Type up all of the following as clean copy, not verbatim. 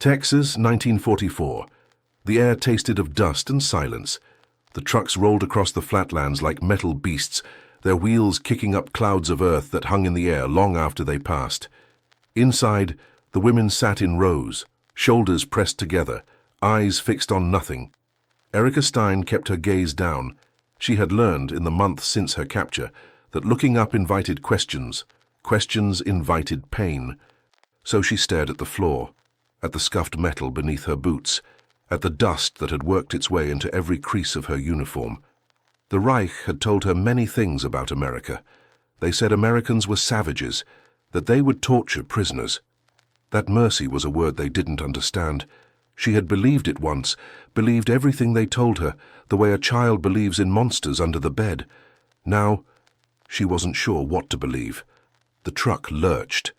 Texas, 1944. The air tasted of dust and silence. The trucks rolled across the flatlands like metal beasts, their wheels kicking up clouds of earth that hung in the air long after they passed. Inside, the women sat in rows, shoulders pressed together, eyes fixed on nothing. Erika Stein kept her gaze down. She had learned in the months since her capture that looking up invited questions. Questions invited pain. So she stared at the floor, at the scuffed metal beneath her boots, at the dust that had worked its way into every crease of her uniform. The Reich had told her many things about America. They said Americans were savages, that they would torture prisoners. That mercy was a word they didn't understand. She had believed it once, believed everything they told her, the way a child believes in monsters under the bed. Now, she wasn't sure what to believe. The truck lurched.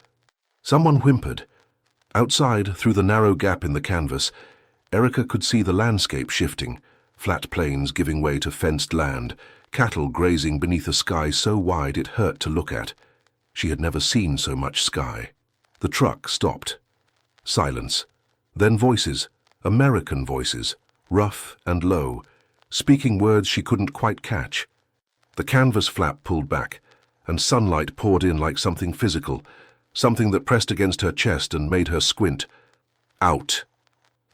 Someone whimpered. Outside, through the narrow gap in the canvas, Erika could see the landscape shifting, flat plains giving way to fenced land, cattle grazing beneath a sky so wide it hurt to look at. She had never seen so much sky. The truck stopped. Silence. Then voices, American voices, rough and low, speaking words she couldn't quite catch. The canvas flap pulled back, and sunlight poured in like something physical, something that pressed against her chest and made her squint. Out.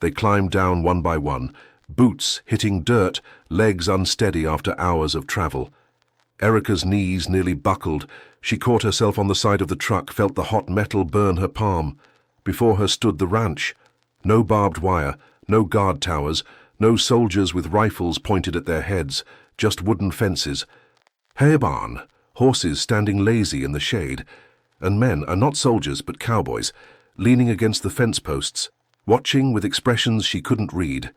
They climbed down one by one, boots hitting dirt, legs unsteady after hours of travel. Erika's knees nearly buckled. She caught herself on the side of the truck, felt the hot metal burn her palm. Before her stood the ranch. No barbed wire, no guard towers, no soldiers with rifles pointed at their heads, just wooden fences. Hay barn, horses standing lazy in the shade, and men, not soldiers but cowboys, leaning against the fence posts, watching with expressions she couldn't read.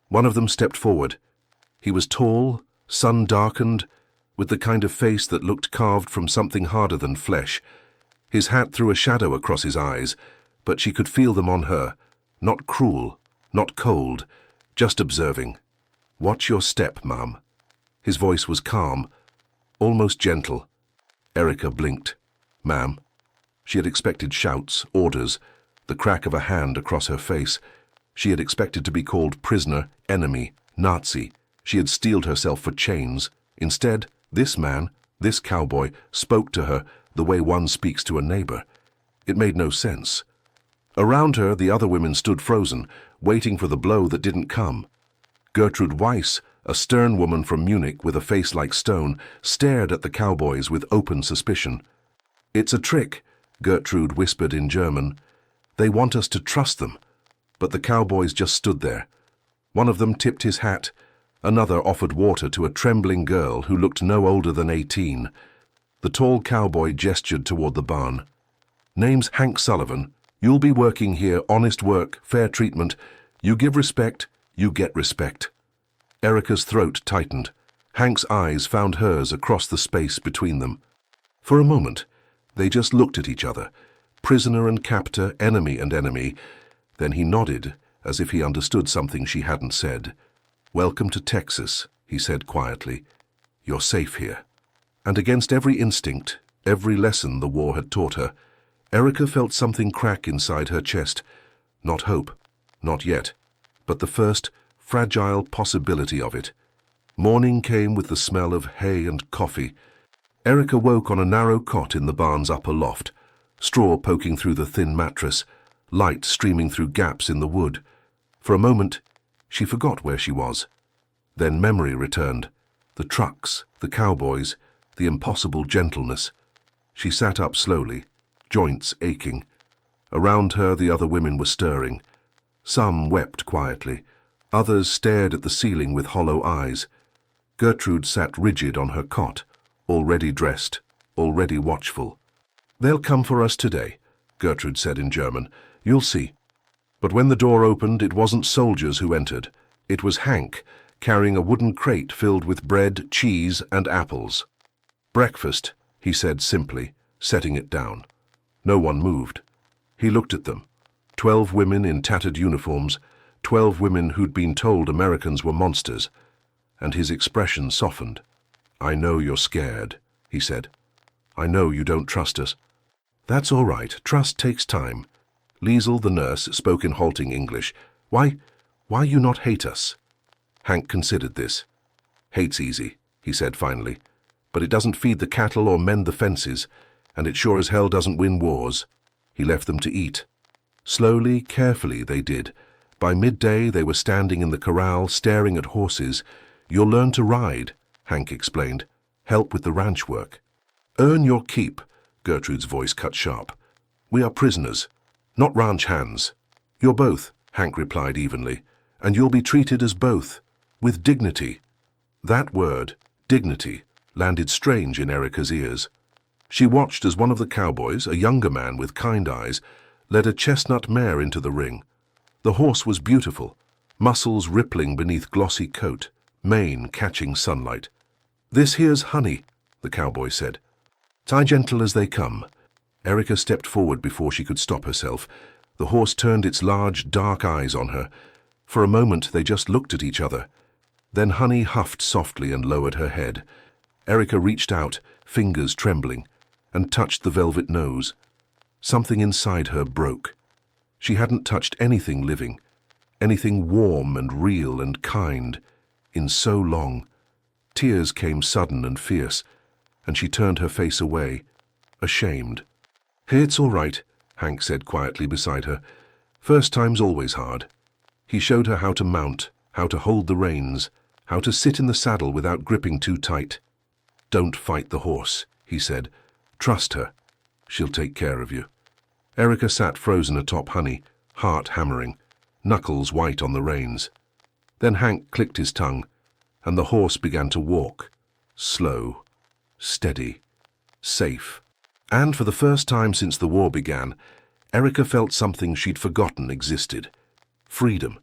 One of them stepped forward. He was tall, sun-darkened, with the kind of face that looked carved from something harder than flesh. His hat threw a shadow across his eyes, but she could feel them on her, not cruel, not cold, just observing. "Watch your step, Mum." His voice was calm, almost gentle. Erika blinked. "Ma'am." She had expected shouts, orders, the crack of a hand across her face. She had expected to be called prisoner, enemy, Nazi. She had steeled herself for chains. Instead, this man, this cowboy, spoke to her the way one speaks to a neighbor. It made no sense. Around her, the other women stood frozen, waiting for the blow that didn't come. Gertrude Weiss, a stern woman from Munich with a face like stone, stared at the cowboys with open suspicion. "It's a trick," Gertrude whispered in German. "They want us to trust them." But the cowboys just stood there. One of them tipped his hat. Another offered water to a trembling girl who looked no older than 18. The tall cowboy gestured toward the barn. "Name's Hank Sullivan. You'll be working here, honest work, fair treatment. You give respect, you get respect." Erika's throat tightened. Hank's eyes found hers across the space between them. For a moment, they just looked at each other, prisoner and captor, enemy and enemy. Then he nodded, as if he understood something she hadn't said. "Welcome to Texas," he said quietly. "You're safe here." And against every instinct, every lesson the war had taught her, Erika felt something crack inside her chest. Not hope, not yet, but the first, fragile possibility of it. Morning came with the smell of hay and coffee. Erika woke on a narrow cot in the barn's upper loft, straw poking through the thin mattress, light streaming through gaps in the wood. For a moment, she forgot where she was. Then memory returned. The trucks, the cowboys, the impossible gentleness. She sat up slowly, joints aching. Around her, the other women were stirring. Some wept quietly. Others stared at the ceiling with hollow eyes. Gertrude sat rigid on her cot, already dressed, already watchful. "They'll come for us today," Gertrude said in German. "You'll see." But when the door opened, it wasn't soldiers who entered. It was Hank, carrying a wooden crate filled with bread, cheese, and apples. "Breakfast," he said simply, setting it down. No one moved. He looked at them. 12 women in tattered uniforms, 12 women who'd been told Americans were monsters. And his expression softened. "I know you're scared," he said. "I know you don't trust us." "That's all right. Trust takes time." Liesel, the nurse, spoke in halting English. Why you not hate us? Hank considered this. Hate's easy, he said finally, but it doesn't feed the cattle or mend the fences, and it sure as hell doesn't win wars. He left them to eat. Slowly, carefully they did. By midday they were standing in the corral, staring at horses. You'll learn to ride, Hank explained. Help with the ranch work. Earn your keep, Gertrude's voice cut sharp. We are prisoners, not ranch hands. You're both, Hank replied evenly, and you'll be treated as both, with dignity. That word, dignity, landed strange in Erika's ears. She watched as one of the cowboys, a younger man with kind eyes, led a chestnut mare into the ring. The horse was beautiful, muscles rippling beneath glossy coat, mane catching sunlight. This here's Honey, the cowboy said. Tie gentle as they come. Erika stepped forward before she could stop herself. The horse turned its large, dark eyes on her. For a moment they just looked at each other. Then Honey huffed softly and lowered her head. Erika reached out, fingers trembling, and touched the velvet nose. Something inside her broke. She hadn't touched anything living, anything warm and real and kind, in so long. Tears came sudden and fierce, and she turned her face away, ashamed. Hey, it's all right, Hank said quietly beside her. First time's always hard. He showed her how to mount, how to hold the reins, how to sit in the saddle without gripping too tight. Don't fight the horse, he said. Trust her. She'll take care of you. Erika sat frozen atop Honey, heart hammering, knuckles white on the reins. Then Hank clicked his tongue, and the horse began to walk, slow, steady, safe. And for the first time since the war began, Erika felt something she'd forgotten existed. Freedom.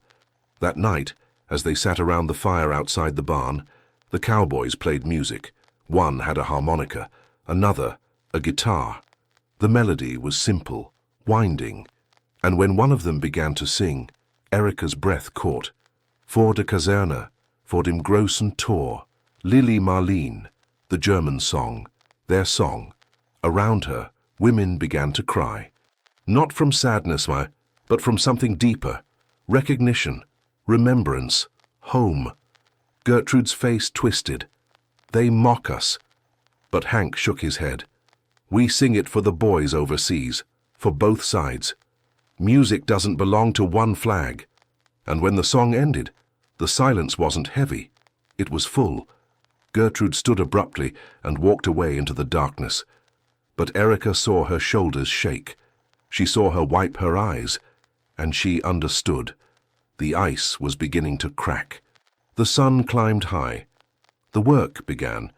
That night, as they sat around the fire outside the barn, the cowboys played music. One had a harmonica, another a guitar. The melody was simple, winding, and when one of them began to sing, Erika's breath caught. Vor der Kaserne, vor dem großen Tor, Lili Marleen, the German song, their song. Around her, women began to cry. Not from sadness, but from something deeper. Recognition, remembrance, home. Gertrude's face twisted. They mock us. But Hank shook his head. We sing it for the boys overseas, for both sides. Music doesn't belong to one flag. And when the song ended, the silence wasn't heavy. It was full. Gertrude stood abruptly and walked away into the darkness. But Erika saw her shoulders shake. She saw her wipe her eyes, and she understood. The ice was beginning to crack. The sun climbed high. The work began.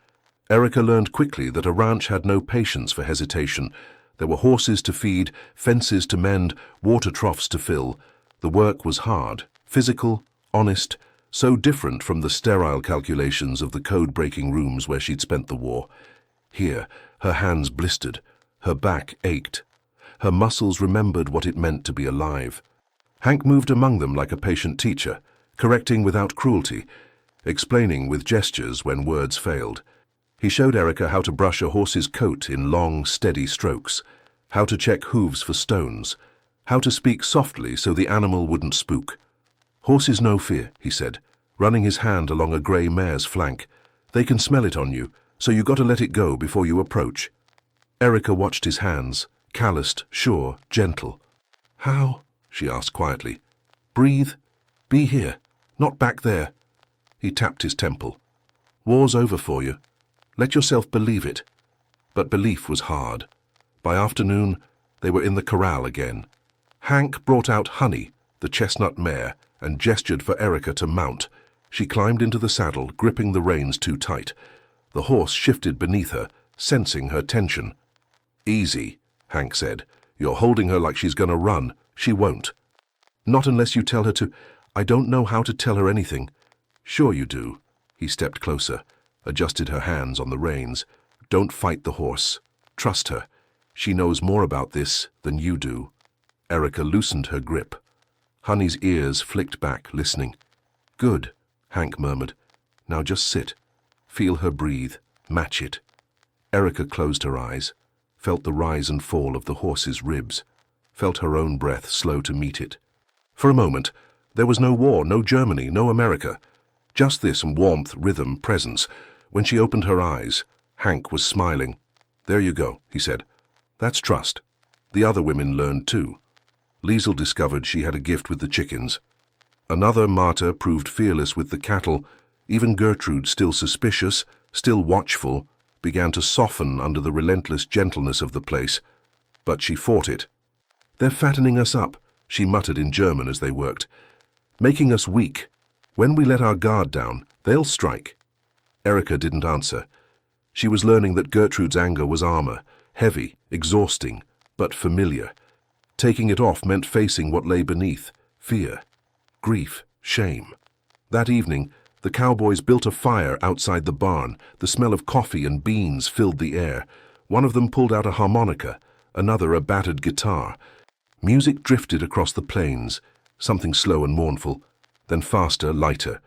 Erika learned quickly that a ranch had no patience for hesitation. There were horses to feed, fences to mend, water troughs to fill. The work was hard, physical, honest, so different from the sterile calculations of the code-breaking rooms where she'd spent the war. Here, her hands blistered, her back ached. Her muscles remembered what it meant to be alive. Hank moved among them like a patient teacher, correcting without cruelty, explaining with gestures when words failed. He showed Erika how to brush a horse's coat in long, steady strokes, how to check hooves for stones, how to speak softly so the animal wouldn't spook. Horses no fear, he said, running his hand along a grey mare's flank. They can smell it on you, so you got to let it go before you approach. Erika watched his hands, calloused, sure, gentle. How? She asked quietly. Breathe. Be here, not back there. He tapped his temple. War's over for you. Let yourself believe it. But belief was hard. By afternoon, they were in the corral again. Hank brought out Honey, the chestnut mare, and gestured for Erika to mount. She climbed into the saddle, gripping the reins too tight. The horse shifted beneath her, sensing her tension. Easy, Hank said. You're holding her like she's going to run. She won't. Not unless you tell her to. I don't know how to tell her anything. Sure you do. He stepped closer, adjusted her hands on the reins. Don't fight the horse. Trust her. She knows more about this than you do. Erika loosened her grip. Honey's ears flicked back, listening. Good, Hank murmured. Now just sit. Feel her breathe. Match it. Erika closed her eyes, felt the rise and fall of the horse's ribs, felt her own breath slow to meet it. For a moment, there was no war, no Germany, no America. Just this warmth, rhythm, presence. When she opened her eyes, Hank was smiling. "There you go," he said. "That's trust." The other women learned too. Liesel discovered she had a gift with the chickens. Another martyr proved fearless with the cattle. Even Gertrude, still suspicious, still watchful, began to soften under the relentless gentleness of the place. But she fought it. "They're fattening us up," she muttered in German as they worked. "Making us weak. When we let our guard down, they'll strike." Erika didn't answer. She was learning that Gertrude's anger was armor, heavy, exhausting, but familiar. Taking it off meant facing what lay beneath: fear, grief, shame. That evening, the Cowboys built a fire outside the barn. The smell of coffee and beans filled the air. One of them pulled out a harmonica, another a battered guitar. Music drifted across the plains, something slow and mournful, then faster, lighter.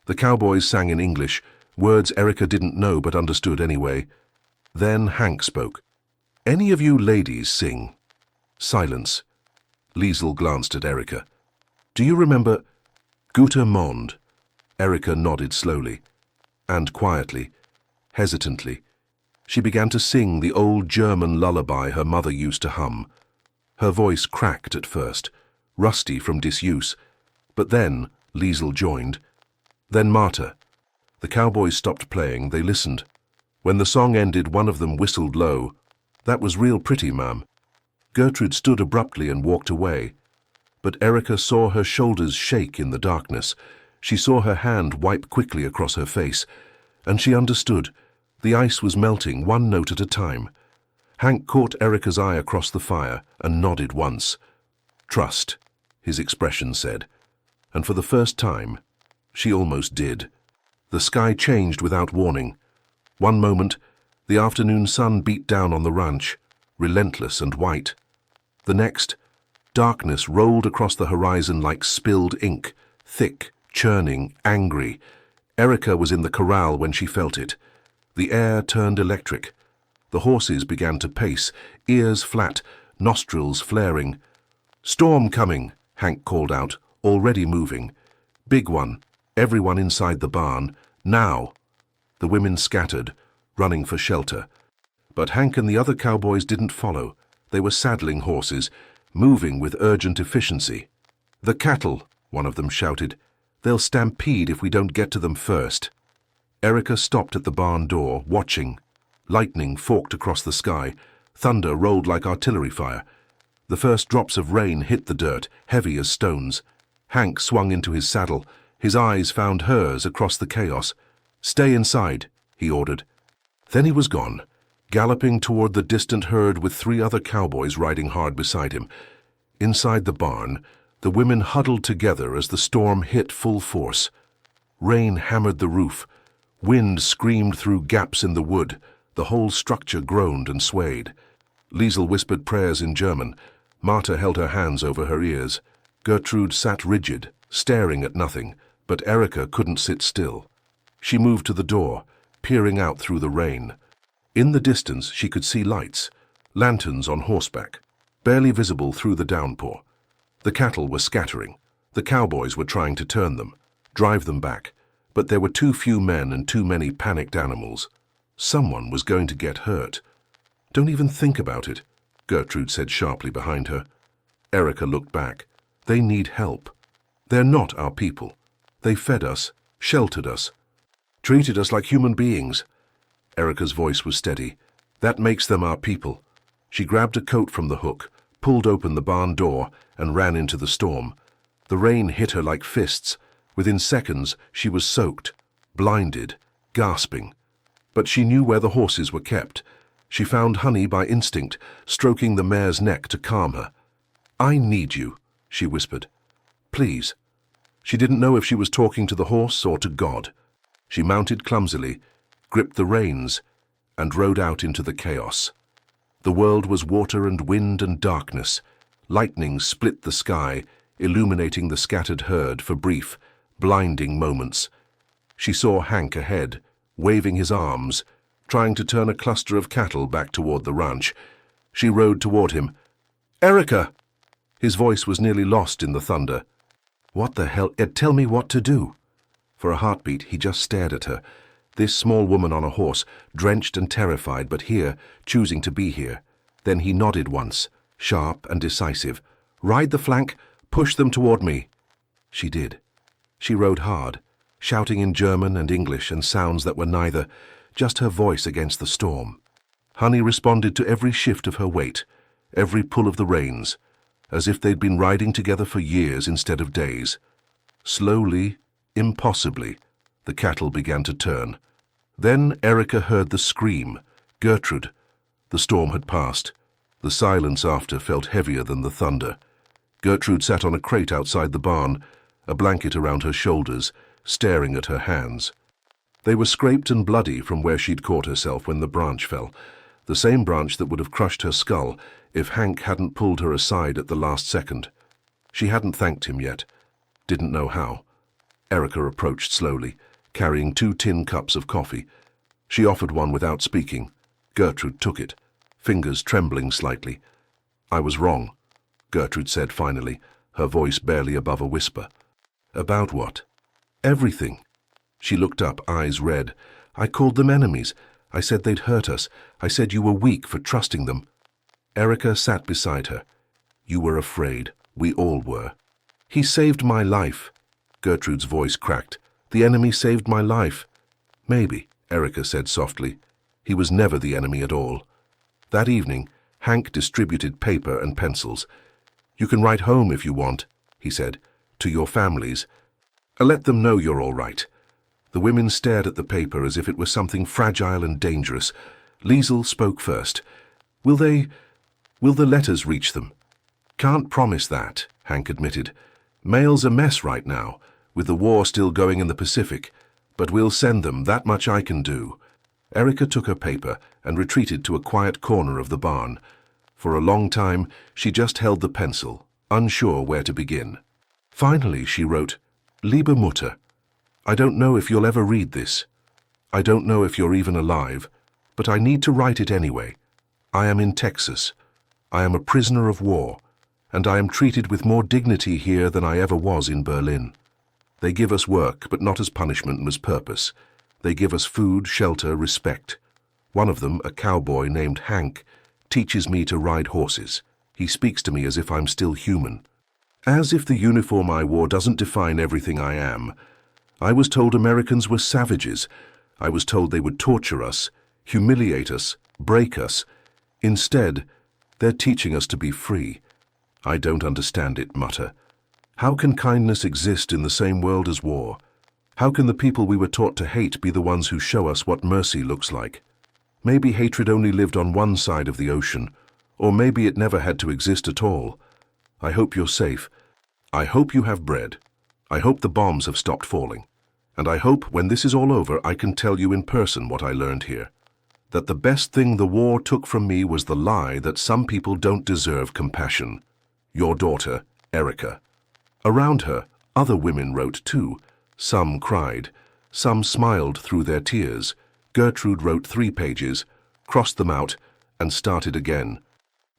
The Cowboys sang in English, words Erika didn't know but understood anyway. Then Hank spoke. "Any of you ladies sing?" Silence. Liesel glanced at Erika. "Do you remember Guter Mond?" Erika nodded slowly, and quietly, hesitantly. She began to sing the old German lullaby her mother used to hum. Her voice cracked at first, rusty from disuse, but then Liesel joined. Then Marta. The Cowboys stopped playing, they listened. When the song ended, one of them whistled low. "That was real pretty, ma'am." Gertrude stood abruptly and walked away. But Erika saw her shoulders shake in the darkness. She saw her hand wipe quickly across her face, and she understood. The ice was melting, one note at a time. Hank caught Erika's eye across the fire and nodded once. "Trust," his expression said. And for the first time, she almost did. The sky changed without warning. One moment, the afternoon sun beat down on the ranch, relentless and white. The next, darkness rolled across the horizon like spilled ink, thick, churning, angry. Erika was in the corral when she felt it. The air turned electric. The horses began to pace, ears flat, nostrils flaring. "Storm coming," Hank called out, already moving. "Big one. Everyone inside the barn. Now." The women scattered, running for shelter. But Hank and the other Cowboys didn't follow. They were saddling horses, moving with urgent efficiency. "The cattle," one of them shouted. "They'll stampede if we don't get to them first." Erika stopped at the barn door, watching. Lightning forked across the sky. Thunder rolled like artillery fire. The first drops of rain hit the dirt, heavy as stones. Hank swung into his saddle. His eyes found hers across the chaos. "Stay inside," he ordered. Then he was gone, galloping toward the distant herd with 3 other Cowboys riding hard beside him. Inside the barn, the women huddled together as the storm hit full force. Rain hammered the roof. Wind screamed through gaps in the wood. The whole structure groaned and swayed. Liesel whispered prayers in German. Marta held her hands over her ears. Gertrude sat rigid, staring at nothing, but Erika couldn't sit still. She moved to the door, peering out through the rain. In the distance she could see lights, lanterns on horseback, barely visible through the downpour. The cattle were scattering. The Cowboys were trying to turn them, drive them back, but there were too few men and too many panicked animals. Someone was going to get hurt. "Don't even think about it," Gertrude said sharply behind her. Erika looked back. "They need help. They're not our people. They fed us, sheltered us, treated us like human beings." Erika's voice was steady. "That makes them our people." She grabbed a coat from the hook, pulled open the barn door, and ran into the storm. The rain hit her like fists. Within seconds, she was soaked, blinded, gasping. But she knew where the horses were kept. She found Honey by instinct, stroking the mare's neck to calm her. "I need you," she whispered. "Please." She didn't know if she was talking to the horse or to God. She mounted clumsily, gripped the reins, and rode out into the chaos. The world was water and wind and darkness. Lightning split the sky, illuminating the scattered herd for brief, blinding moments. She saw Hank ahead, waving his arms, trying to turn a cluster of cattle back toward the ranch. She rode toward him. "Erika!" His voice was nearly lost in the thunder. "What the hell? Tell me what to do." For a heartbeat, he just stared at her. This small woman on a horse, drenched and terrified, but here, choosing to be here. Then he nodded once, sharp and decisive. "Ride the flank, push them toward me." She did. She rode hard, shouting in German and English and sounds that were neither, just her voice against the storm. Honey responded to every shift of her weight, every pull of the reins, as if they'd been riding together for years instead of days. Slowly, impossibly, the cattle began to turn. Then Erika heard the scream. Gertrude. The storm had passed. The silence after felt heavier than the thunder. Gertrude sat on a crate outside the barn, a blanket around her shoulders, staring at her hands. They were scraped and bloody from where she'd caught herself when the branch fell, the same branch that would have crushed her skull if Hank hadn't pulled her aside at the last second. She hadn't thanked him yet, didn't know how. Erika approached slowly, carrying 2 tin cups of coffee. She offered one without speaking. Gertrude took it, fingers trembling slightly. "I was wrong," Gertrude said finally, her voice barely above a whisper. "About what?" "Everything." She looked up, eyes red. "I called them enemies. I said they'd hurt us. I said you were weak for trusting them." Erika sat beside her. "You were afraid. We all were." "He saved my life." Gertrude's voice cracked. "The enemy saved my life." "Maybe," Erika said softly. "He was never the enemy at all." That evening, Hank distributed paper and pencils. "You can write home if you want," he said, "to your families. Let them know you're all right." The women stared at the paper as if it was something fragile and dangerous. Liesl spoke first. Will the letters reach them?" "Can't promise that," Hank admitted. "Mail's a mess right now, with the war still going in the Pacific, but we'll send them, that much I can do." Erika took her paper and retreated to a quiet corner of the barn. For a long time, she just held the pencil, unsure where to begin. Finally, she wrote, "Liebe Mutter, I don't know if you'll ever read this. I don't know if you're even alive, but I need to write it anyway. I am in Texas. I am a prisoner of war, and I am treated with more dignity here than I ever was in Berlin. They give us work, but not as punishment and as purpose. They give us food, shelter, respect. One of them, a cowboy named Hank, teaches me to ride horses. He speaks to me as if I'm still human. As if the uniform I wore doesn't define everything I am. I was told Americans were savages. I was told they would torture us, humiliate us, break us. Instead, they're teaching us to be free. I don't understand it, Mutter. How can kindness exist in the same world as war? How can the people we were taught to hate be the ones who show us what mercy looks like? Maybe hatred only lived on one side of the ocean, or maybe it never had to exist at all. I hope you're safe. I hope you have bread. I hope the bombs have stopped falling. And I hope when this is all over I can tell you in person what I learned here. That the best thing the war took from me was the lie that some people don't deserve compassion. Your daughter, Erika." Around her, other women wrote too. Some cried. Some smiled through their tears. Gertrude wrote 3 pages, crossed them out, and started again.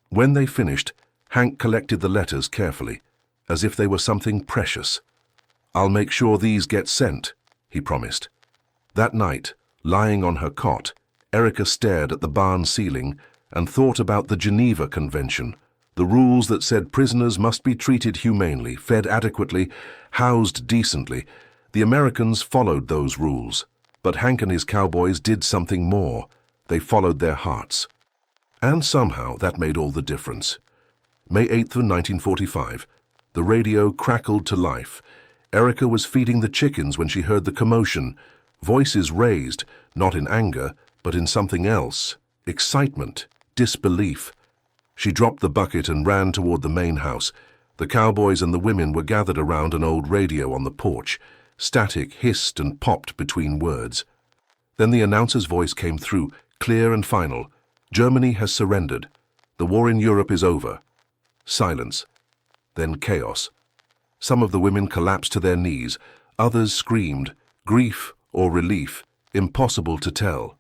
When they finished, Hank collected the letters carefully, as if they were something precious. "I'll make sure these get sent," he promised. That night, lying on her cot, Erika stared at the barn ceiling and thought about the Geneva Convention, the rules that said prisoners must be treated humanely, fed adequately, housed decently. The Americans followed those rules, but Hank and his cowboys did something more. They followed their hearts. And somehow that made all the difference. May 8th of 1945. The radio crackled to life. Erika was feeding the chickens when she heard the commotion. Voices raised, not in anger, but in something else. Excitement, disbelief. She dropped the bucket and ran toward the main house. The cowboys and the women were gathered around an old radio on the porch. Static hissed and popped between words. Then the announcer's voice came through, clear and final. "Germany has surrendered. The war in Europe is over." Silence. Then chaos. Some of the women collapsed to their knees. Others screamed, grief or relief, impossible to tell.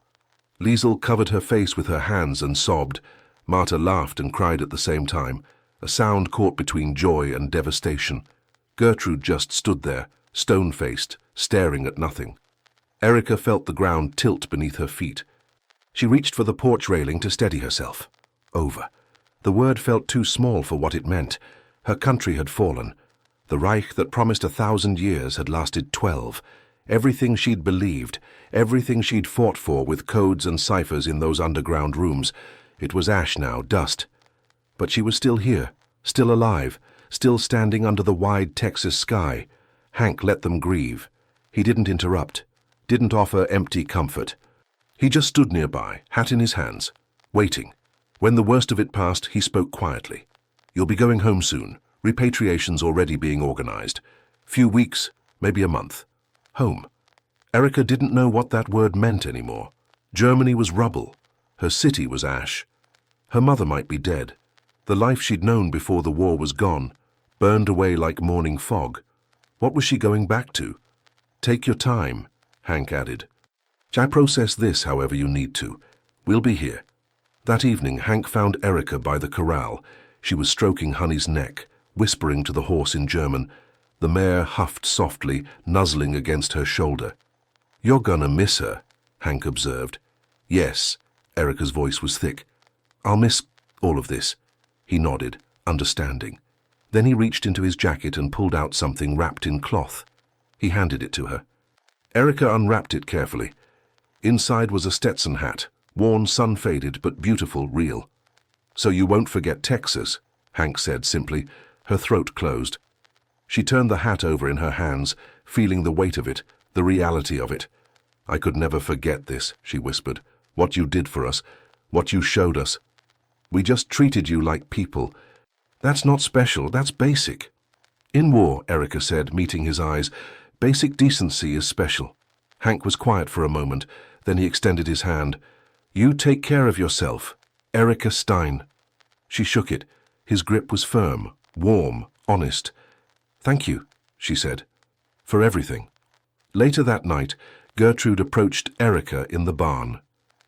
Liesl covered her face with her hands and sobbed. Marta laughed and cried at the same time. a sound caught between joy and devastation. Gertrude just stood there, stone-faced, staring at nothing. Erika felt the ground tilt beneath her feet. She reached for the porch railing to steady herself. Over. The word felt too small for what it meant. Her country had fallen. The Reich that promised 1,000 years had lasted 12. Everything she'd believed, everything she'd fought for with codes and ciphers in those underground rooms, it was ash now, dust. But she was still here, still alive, still standing under the wide Texas sky. Hank let them grieve. He didn't interrupt, didn't offer empty comfort. He just stood nearby, hat in his hands, waiting. When the worst of it passed, he spoke quietly. "You'll be going home soon. Repatriation's already being organized. Few weeks, maybe a month. Home." Erika didn't know what that word meant anymore. Germany was rubble. Her city was ash. Her mother might be dead. The life she'd known before the war was gone, burned away like morning fog. What was she going back to? "Take your time," Hank added. "I process this however you need to. We'll be here." That evening, Hank found Erika by the corral. She was stroking Honey's neck, whispering to the horse in German. The mare huffed softly, nuzzling against her shoulder. "You're gonna miss her," Hank observed. "Yes," Erika's voice was thick. "I'll miss all of this." He nodded, understanding. Then he reached into his jacket and pulled out something wrapped in cloth. He handed it to her. Erika unwrapped it carefully. Inside was a Stetson hat, worn, sun-faded, but beautiful, real. "So you won't forget Texas," Hank said simply. Her throat closed. She turned the hat over in her hands, feeling the weight of it, the reality of it. "I could never forget this," she whispered. "What you did for us, what you showed us. We just treated you like people. That's not special, that's basic." "In war," Erika said, meeting his eyes, "basic decency is special." Hank was quiet for a moment, then he extended his hand. "You take care of yourself. Erika Stein." She shook it. His grip was firm, warm, honest. "Thank you," she said, "for everything." Later that night, Gertrude approached Erika in the barn.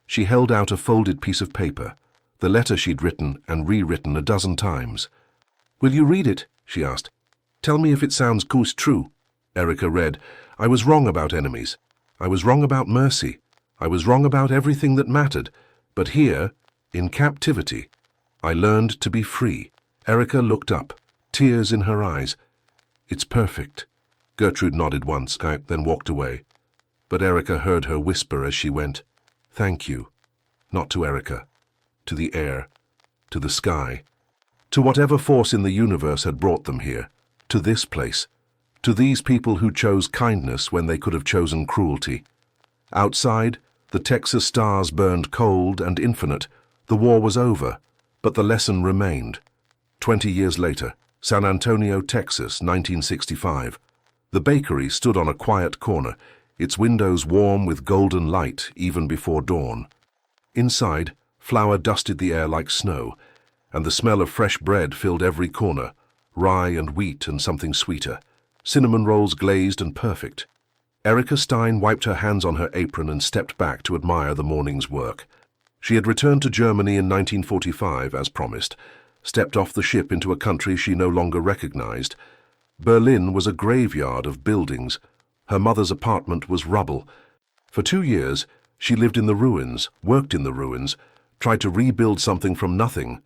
She held out a folded piece of paper, the letter she'd written and rewritten 12 times. "Will you read it?" she asked. "Tell me if it sounds true." Erika read, "I was wrong about enemies. I was wrong about mercy. I was wrong about everything that mattered. But here, in captivity, I learned to be free." Erika looked up, tears in her eyes. "It's perfect." Gertrude nodded once, then walked away. But Erika heard her whisper as she went, "Thank you." Not to Erika, to the air, to the sky, to whatever force in the universe had brought them here, to this place, to these people who chose kindness when they could have chosen cruelty. Outside, the Texas stars burned cold and infinite. The war was over, but the lesson remained. 20 years later, San Antonio, Texas, 1965. The bakery stood on a quiet corner, its windows warm with golden light even before dawn. Inside, flour dusted the air like snow, and the smell of fresh bread filled every corner, rye and wheat and something sweeter, cinnamon rolls glazed and perfect. Erika Stein wiped her hands on her apron and stepped back to admire the morning's work. She had returned to Germany in 1945, as promised, stepped off the ship into a country she no longer recognized. Berlin was a graveyard of buildings. Her mother's apartment was rubble. For 2 years, she lived in the ruins, worked in the ruins, tried to rebuild something from nothing.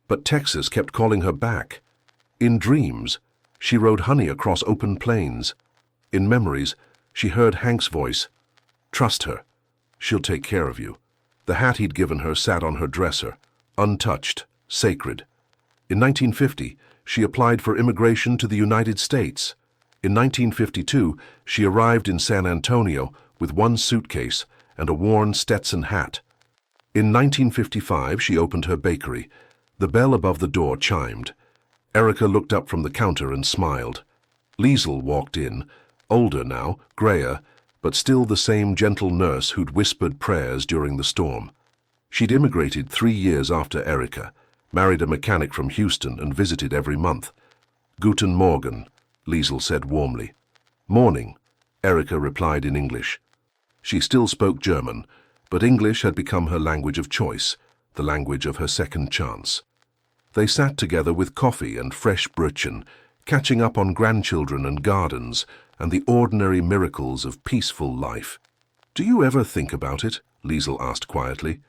But Texas kept calling her back. In dreams, she rode Honey across open plains. In memories, she heard Hank's voice. "Trust her. She'll take care of you." The hat he'd given her sat on her dresser, untouched, sacred. In 1950, she applied for immigration to the United States. In 1952, she arrived in San Antonio with one suitcase and a worn Stetson hat. In 1955, she opened her bakery. The bell above the door chimed. Erika looked up from the counter and smiled. Liesl walked in, older now, grayer, but still the same gentle nurse who'd whispered prayers during the storm. She'd immigrated 3 years after Erika, married a mechanic from Houston and visited every month. "Guten Morgen," Liesl said warmly. "Morning," Erika replied in English. She still spoke German, but English had become her language of choice, the language of her second chance. They sat together with coffee and fresh brötchen, catching up on grandchildren and gardens and the ordinary miracles of peaceful life. "Do you ever think about it?" Liesel asked quietly.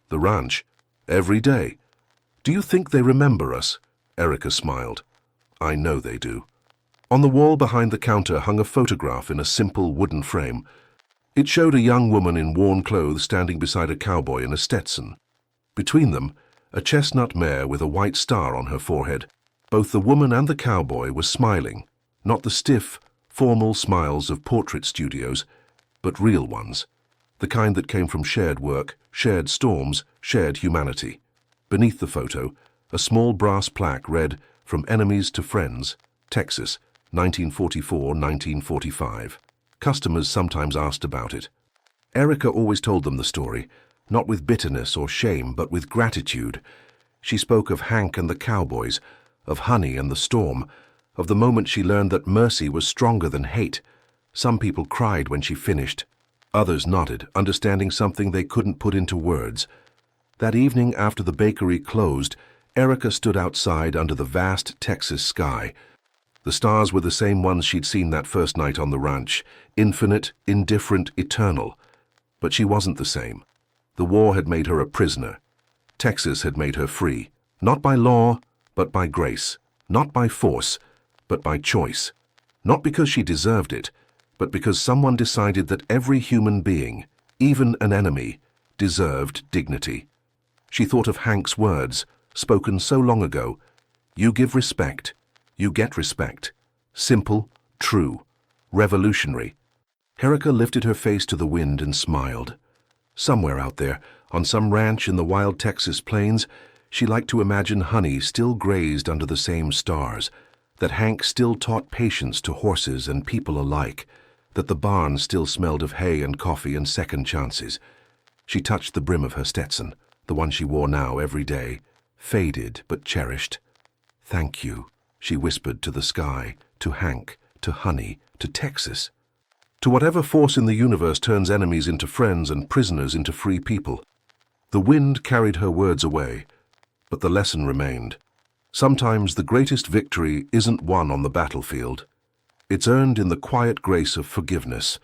"The ranch? Every day. Do you think they remember us?" Erika smiled. "I know they do." On the wall behind the counter hung a photograph in a simple wooden frame. It showed a young woman in worn clothes standing beside a cowboy in a Stetson. Between them, a chestnut mare with a white star on her forehead. Both the woman and the cowboy were smiling, not the stiff, formal smiles of portrait studios, but real ones, the kind that came from shared work, shared storms, shared humanity. Beneath the photo, a small brass plaque read, "From Enemies to Friends, Texas, 1944-1945. Customers sometimes asked about it. Erika always told them the story, not with bitterness or shame, but with gratitude. She spoke of Hank and the Cowboys, of Honey and the storm, of the moment she learned that mercy was stronger than hate. Some people cried when she finished. Others nodded, understanding something they couldn't put into words. That evening after the bakery closed, Erika stood outside under the vast Texas sky. The stars were the same ones she'd seen that first night on the ranch, infinite, indifferent, eternal. But she wasn't the same. The war had made her a prisoner. Texas had made her free, not by law, but by grace, not by force, but by choice. Not because she deserved it, but because someone decided that every human being, even an enemy, deserved dignity. She thought of Hank's words, spoken so long ago. "You give respect, you get respect." Simple, true, revolutionary. Erika lifted her face to the wind and smiled. Somewhere out there, on some ranch in the wild Texas plains, she liked to imagine Honey still grazed under the same stars, that Hank still taught patience to horses and people alike, that the barn still smelled of hay and coffee and second chances. She touched the brim of her Stetson, the one she wore now every day, faded but cherished. "Thank you," she whispered to the sky, to Hank, to Honey, to Texas. To whatever force in the universe turns enemies into friends and prisoners into free people. The wind carried her words away, but the lesson remained. Sometimes the greatest victory isn't won on the battlefield. It's earned in the quiet grace of forgiveness,